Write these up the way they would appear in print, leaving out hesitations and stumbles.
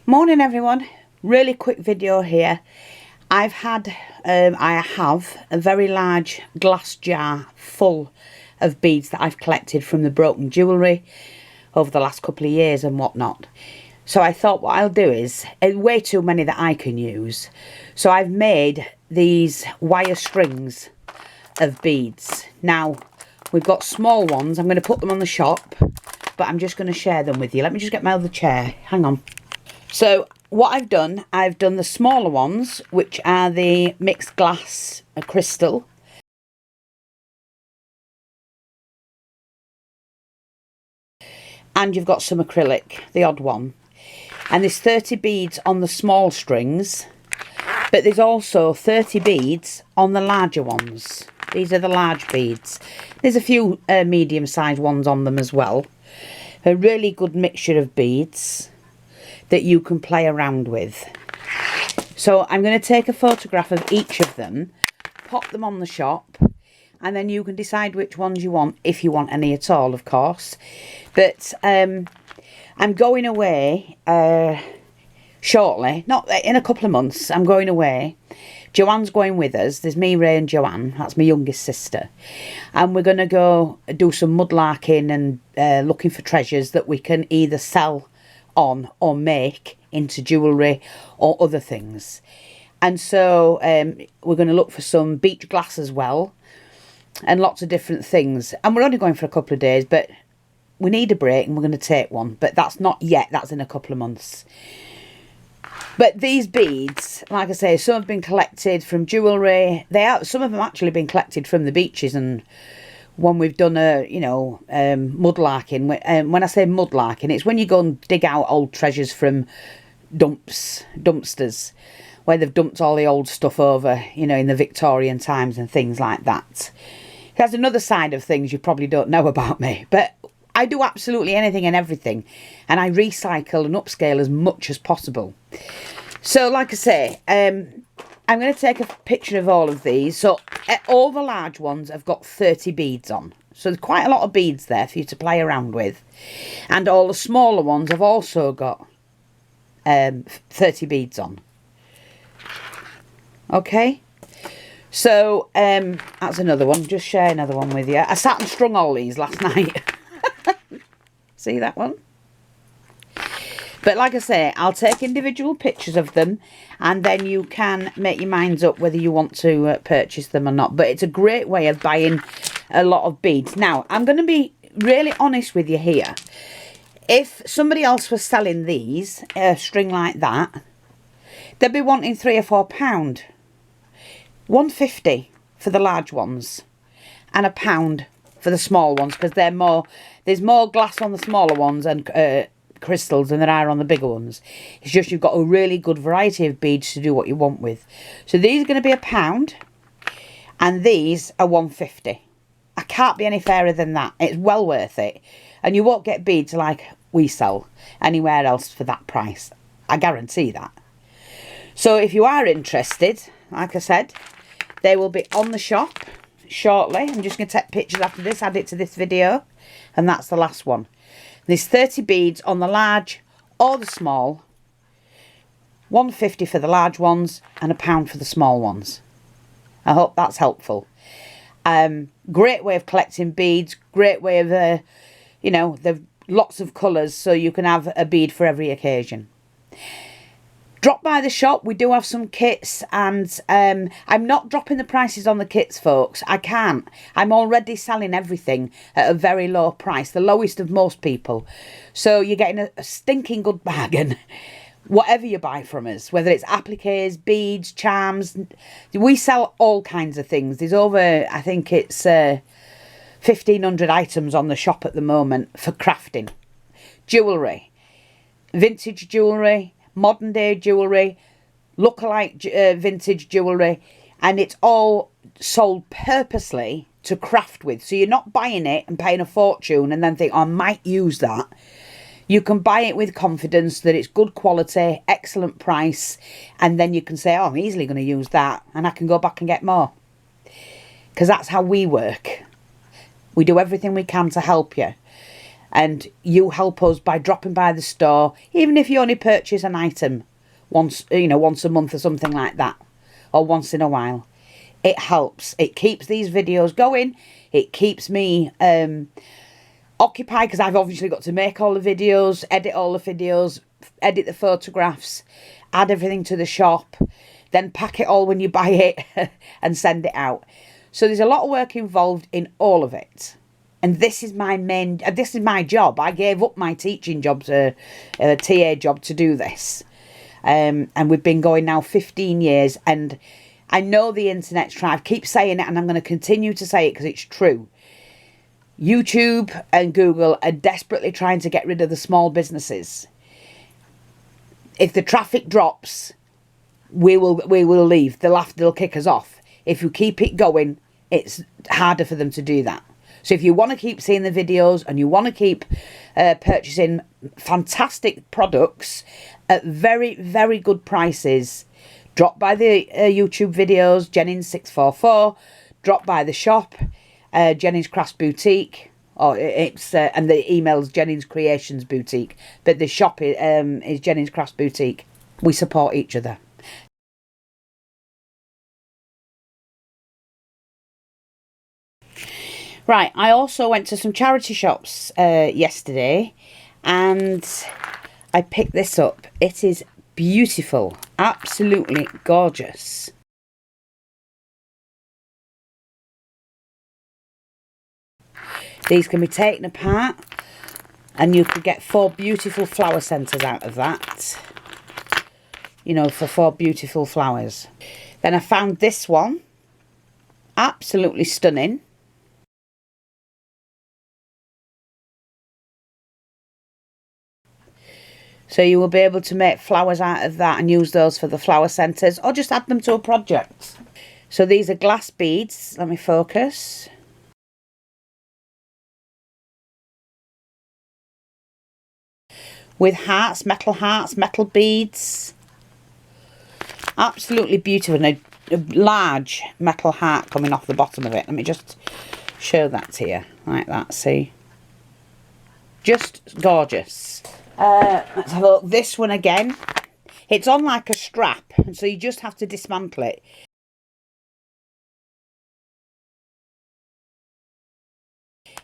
Morning everyone, really quick video here. I have a very large glass jar full of beads that I've collected from the broken jewellery over the last couple of years and whatnot. So I thought what I'll do is, way too many that I can use, so I've made these wire strings of beads. Now we've got small ones, I'm going to put them on the shop, but I'm just going to share them with you. Let me just get my other chair, hang on. So what I've done the smaller ones, which are the mixed glass crystal. And you've got some acrylic, the odd one. And there's 30 beads on the small strings, but there's also 30 beads on the larger ones. These are the large beads. There's a few medium-sized ones on them as well. A really good mixture of beads that you can play around with. So I'm going to take a photograph of each of them, pop them on the shop, and then you can decide which ones you want, if you want any at all, of course. But I'm going away shortly, not in a couple of months. I'm going away. Joanne's going with us. There's me, Ray and Joanne. That's my youngest sister. And we're going to go do some mudlarking and looking for treasures that we can either sell on or make into jewellery or other things. And so we're going to look for some beach glass as well and lots of different things. And we're only going for a couple of days, but we need a break and we're going to take one. But that's not yet, that's in a couple of months. But these beads, like I say, some have been collected from jewellery. Some of them actually been collected from the beaches, and when we've done mudlarking. When I say mudlarking, it's when you go and dig out old treasures from dumpsters, where they've dumped all the old stuff over, in the Victorian times and things like that. There's another side of things you probably don't know about me, but I do absolutely anything and everything, and I recycle and upscale as much as possible. So, like I say, I'm going to take a picture of all of these. So all the large ones have got 30 beads on. So there's quite a lot of beads there for you to play around with. And all the smaller ones have also got 30 beads on. Okay. So that's another one. Just share another one with you. I sat and strung all these last night. See that one? But like I say, I'll take individual pictures of them, and then you can make your minds up whether you want to purchase them or not. But it's a great way of buying a lot of beads. Now, I'm going to be really honest with you here. If somebody else was selling these, a string like that, they'd be wanting £3 or £4. £1.50 for the large ones, and £1 for the small ones, because there's more glass on the smaller ones and crystals than there are on the bigger ones. It's just you've got a really good variety of beads to do what you want with. So these are going to be £1 and these are £1.50. I can't be any fairer than that. It's well worth it, and you won't get beads like we sell anywhere else for that price. I guarantee that. So if you are interested, like I said, they will be on the shop shortly. I'm just going to take pictures after this, add it to this video, and that's the last one. There's 30 beads on the large or the small. £1.50 for the large ones and £1 for the small ones. I hope that's helpful. Great way of collecting beads. Great way of, there's lots of colours, so you can have a bead for every occasion. Drop by the shop. We do have some kits, and I'm not dropping the prices on the kits, folks. I can't. I'm already selling everything at a very low price, the lowest of most people. So you're getting a stinking good bargain, whatever you buy from us, whether it's appliques, beads, charms. We sell all kinds of things. There's over, I think it's 1,500 items on the shop at the moment for crafting. Jewellery, vintage jewellery, modern day jewellery, lookalike vintage jewellery, and it's all sold purposely to craft with. So you're not buying it and paying a fortune and then think, oh, I might use that. You can buy it with confidence that it's good quality, excellent price, and then you can say, oh, I'm easily going to use that, and I can go back and get more. Because that's how we work. We do everything we can to help you. And you help us by dropping by the store, even if you only purchase an item once, you know, once a month or something like that, or once in a while. It helps. It keeps these videos going. It keeps me occupied, because I've obviously got to make all the videos, edit all the videos, edit the photographs, add everything to the shop, then pack it all when you buy it and send it out. So there's a lot of work involved in all of it. And this is my this is my job. I gave up my teaching job, TA job, to do this. And we've been going now 15 years. And I know the internet's trying. I keep saying it, and I'm going to continue to say it because it's true. YouTube and Google are desperately trying to get rid of the small businesses. If the traffic drops, we will leave. They'll kick us off. If you keep it going, it's harder for them to do that. So if you want to keep seeing the videos and you want to keep purchasing fantastic products at very, very good prices, drop by the YouTube videos, jennings644, drop by the shop, Jennings Crafts Boutique, or it's and the email's Jennings Creations Boutique, but the shop is Jennings Crafts Boutique. We support each other. Right, I also went to some charity shops yesterday, and I picked this up. It is beautiful, absolutely gorgeous. These can be taken apart, and you could get 4 beautiful flower centres out of that. You know, for 4 beautiful flowers. Then I found this one, absolutely stunning. So you will be able to make flowers out of that and use those for the flower centres, or just add them to a project. So these are glass beads. Let me focus. With hearts, metal beads. Absolutely beautiful. And a large metal heart coming off the bottom of it. Let me just show that to you. Like that, see? Just gorgeous. Let's have a look. This one again. It's on like a strap, and so you just have to dismantle it.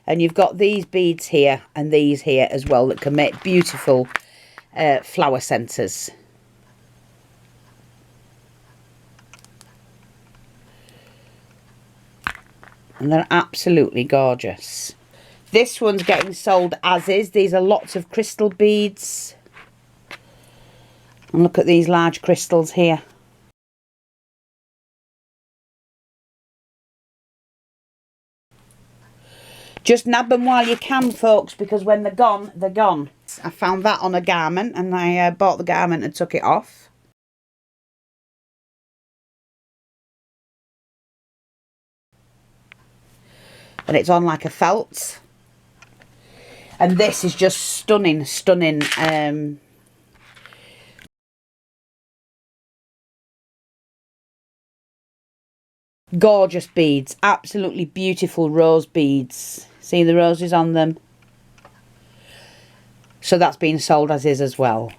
And you've got these beads here and these here as well that can make beautiful flower centres. And they're absolutely gorgeous. This one's getting sold as is. These are lots of crystal beads. And look at these large crystals here. Just nab them while you can, folks, because when they're gone, they're gone. I found that on a garment, and I bought the garment and took it off. And it's on like a felt. And this is just stunning, stunning. Gorgeous beads. Absolutely beautiful rose beads. See the roses on them? So that's being sold as is as well.